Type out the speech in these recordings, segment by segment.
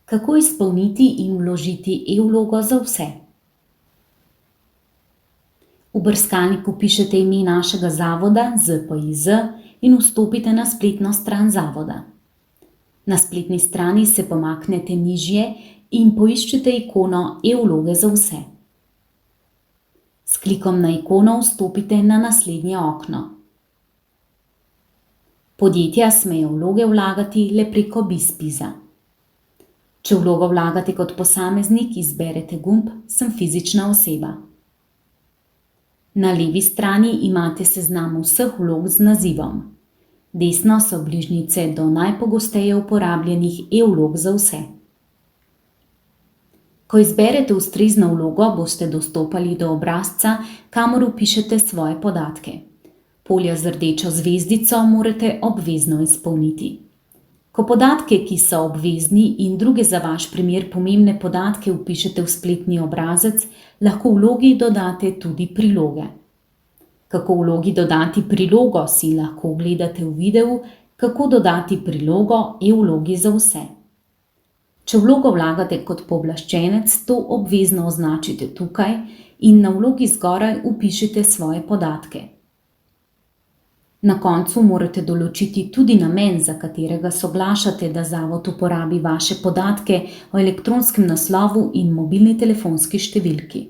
Kako izpolniti in vložiti e-vlogo za vse? V brskalniku pišete ime našega zavoda ZPIZ in vstopite na spletno stran zavoda. Na spletni strani se pomaknete nižje in poiščete ikono e-vloge za vse. S klikom na ikono vstopite na naslednje okno. Podjetja smejo vloge vlagati le preko BizPiza. Če vlogo vlagate kot posameznik, izberete gumb Sem fizična oseba. Na levi strani imate seznam vseh vlog z nazivom. Desno so bližnjice do najpogosteje uporabljenih e-vlog za vse. Ko izberete ustrezno vlogo, boste dostopali do obrazca, kamor vpišete svoje podatke. Polja z rdečo zvezdico morate obvezno izpolniti. Ko podatke, ki so obvezni in druge za vaš primer pomembne podatke vpišete v spletni obrazec, lahko vlogi dodate tudi priloge. Kako vlogi dodati prilogo, si lahko ogledate v videu Kako dodati prilogo e-vlogi za vse. Če vlogo vlagate kot pooblaščenec, to obvezno označite tukaj in na vlogi zgoraj vpišite svoje podatke. Na koncu morate določiti tudi namen, za katerega soglašate, da zavod uporabi vaše podatke o elektronskem naslovu in mobilni telefonski številki.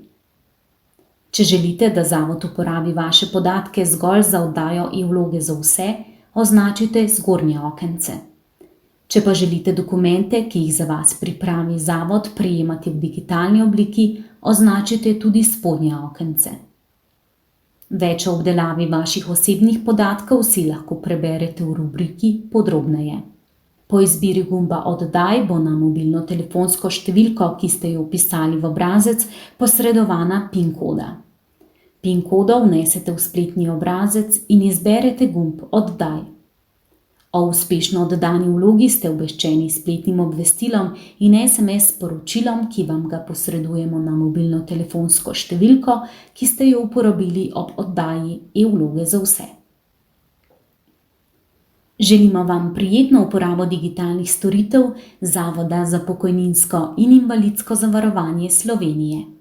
Če želite, da zavod uporabi vaše podatke zgolj za oddajo e-vloge za vse, označite zgornje okence. Če pa želite dokumente, ki jih za vas pripravi zavod, prejemati v digitalni obliki, označite tudi spodnje okence. Več o obdelavi vaših osebnih podatkov si lahko preberete v rubriki Podrobneje. Po izbiri gumba Oddaj bo na mobilno telefonsko številko, ki ste jo vpisali v obrazec, posredovana PIN koda. PIN kodo vnesete v spletni obrazec in izberete gumb Oddaj. O uspešno oddani vlogi ste obveščeni s spletnim obvestilom in SMS sporočilom, ki vam ga posredujemo na mobilno telefonsko številko, ki ste jo uporabili ob oddaji e-vloge za vse. Želimo vam prijetno uporabo digitalnih storitev Zavoda za pokojninsko in invalidsko zavarovanje Slovenije.